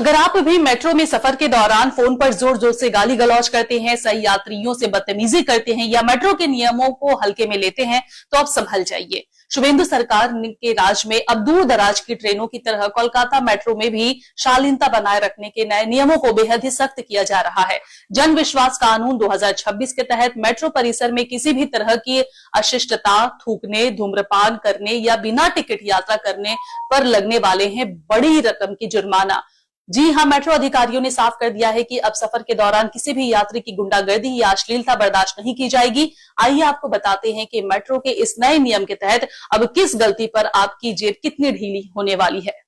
अगर आप भी मेट्रो में सफर के दौरान फोन पर जोर जोर से गाली गलौज करते हैं, सही यात्रियों से बदतमीजी करते हैं या मेट्रो के नियमों को हल्के में लेते हैं तो आप संभल जाइए। शुभेंदु सरकार के राज में अब दूर दराज की ट्रेनों की तरह कोलकाता मेट्रो में भी शालीनता बनाए रखने के नए नियमों को बेहद ही सख्त किया जा रहा है। जन विश्वास कानून 2026 के तहत मेट्रो परिसर में किसी भी तरह की अशिष्टता, थूकने, धूम्रपान करने या बिना टिकट यात्रा करने पर लगने वाले हैं बड़ी रकम की जुर्माना। जी हां, मेट्रो अधिकारियों ने साफ कर दिया है कि अब सफर के दौरान किसी भी यात्री की गुंडागर्दी या अश्लीलता बर्दाश्त नहीं की जाएगी। आइए आपको बताते हैं कि मेट्रो के इस नए नियम के तहत अब किस गलती पर आपकी जेब कितनी ढीली होने वाली है।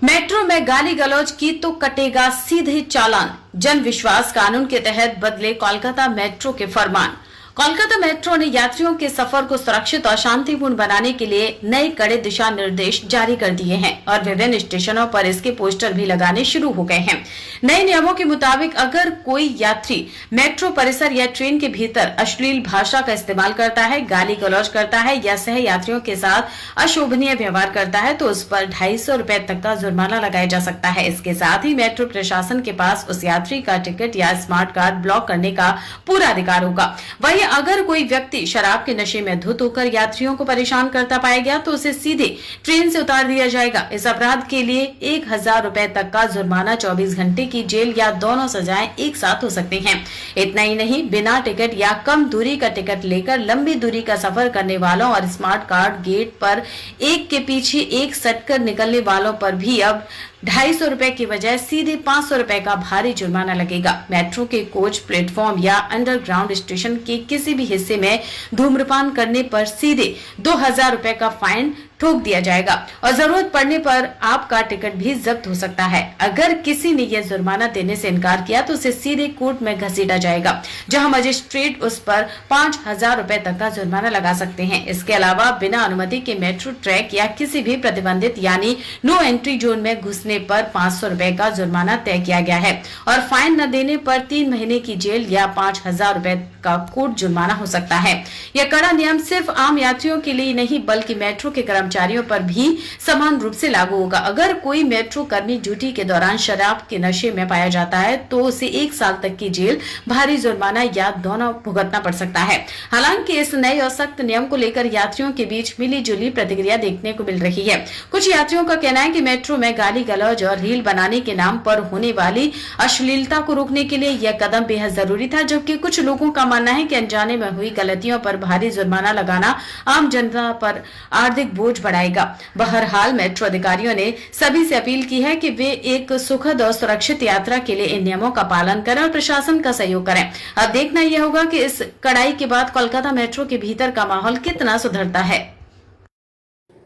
मेट्रो में गाली गलौज की तो कटेगा सीधे चालान। जन विश्वास कानून के तहत बदले कोलकाता मेट्रो के फरमान। कोलकाता मेट्रो ने यात्रियों के सफर को सुरक्षित और शांतिपूर्ण बनाने के लिए नए कड़े दिशा निर्देश जारी कर दिए हैं और विभिन्न स्टेशनों पर इसके पोस्टर भी लगाने शुरू हो गए हैं। नए नियमों के मुताबिक अगर कोई यात्री मेट्रो परिसर या ट्रेन के भीतर अश्लील भाषा का इस्तेमाल करता है, गाली गलौज करता है या सह यात्रियों के साथ अशोभनीय व्यवहार करता है तो उस पर 250 रुपए तक का जुर्माना लगाया जा सकता है। इसके साथ ही मेट्रो प्रशासन के पास उस यात्री का टिकट या स्मार्ट कार्ड ब्लॉक करने का पूरा अधिकार होगा। वही अगर कोई व्यक्ति शराब के नशे में धुत होकर यात्रियों को परेशान करता पाया गया तो उसे सीधे ट्रेन से उतार दिया जाएगा। इस अपराध के लिए 1000 रुपए तक का जुर्माना, 24 घंटे की जेल या दोनों सजाएं एक साथ हो सकती हैं। इतना ही नहीं, बिना टिकट या कम दूरी का टिकट लेकर लंबी दूरी का सफर करने वालों और स्मार्ट कार्ड गेट पर एक के पीछे एक सटकर निकलने वालों पर भी अब 250 रुपए की बजाय सीधे 500 रुपए का भारी जुर्माना लगेगा। मेट्रो के कोच, प्लेटफॉर्म या अंडरग्राउंड स्टेशन के किसी भी हिस्से में धूम्रपान करने पर सीधे 2000 रुपए का फाइन ठोक दिया जाएगा और जरूरत पड़ने पर आपका टिकट भी जब्त हो सकता है। अगर किसी ने यह जुर्माना देने से इनकार किया तो उसे सीधे कोर्ट में घसीटा जाएगा, जहां मजिस्ट्रेट उस पर 5000 रुपए तक का जुर्माना लगा सकते हैं। इसके अलावा बिना अनुमति के मेट्रो ट्रैक या किसी भी प्रतिबंधित यानी नो एंट्री जोन में घुसने पर 500 रुपए का जुर्माना तय किया गया है और फाइन न देने पर 3 महीने की जेल या 5000 रुपए का कोर्ट जुर्माना हो सकता है। यह कड़ा नियम सिर्फ आम यात्रियों के लिए नहीं बल्कि मेट्रो के कर्मचारियों पर भी समान रूप से लागू होगा। अगर कोई मेट्रो कर्मी ड्यूटी के दौरान शराब के नशे में पाया जाता है तो उसे 1 साल तक की जेल, भारी जुर्माना या दोनों भुगतना पड़ सकता है। हालांकि इस नए और सख्त नियम को लेकर यात्रियों के बीच मिली जुली प्रतिक्रिया देखने को मिल रही है। कुछ यात्रियों का कहना है कि मेट्रो में गाली गलौज और रील बनाने के नाम पर होने वाली अश्लीलता को रोकने के लिए यह कदम बेहद जरूरी था, जबकि कुछ लोगों का मानना है कि अनजाने में हुई गलतियों पर भारी जुर्माना लगाना आम जनता पर आर्थिक बोझ बढ़ाएगा। बहरहाल मेट्रो अधिकारियों ने सभी से अपील की है कि वे एक सुखद और सुरक्षित यात्रा के लिए इन नियमों का पालन करें और प्रशासन का सहयोग करें। अब देखना यह होगा कि इस कड़ाई के बाद कोलकाता मेट्रो के भीतर का माहौल कितना सुधरता है।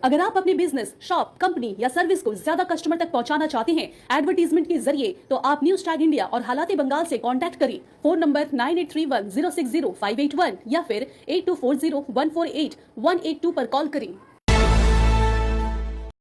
अगर आप अपने बिजनेस, शॉप, कंपनी या सर्विस को ज्यादा कस्टमर तक पहुंचाना चाहते हैं एडवर्टीजमेंट के जरिए तो आप न्यूज टैग इंडिया और हालाते बंगाल से कांटेक्ट करें। फोन नंबर 9831060581 या फिर 8240148182 पर कॉल करें।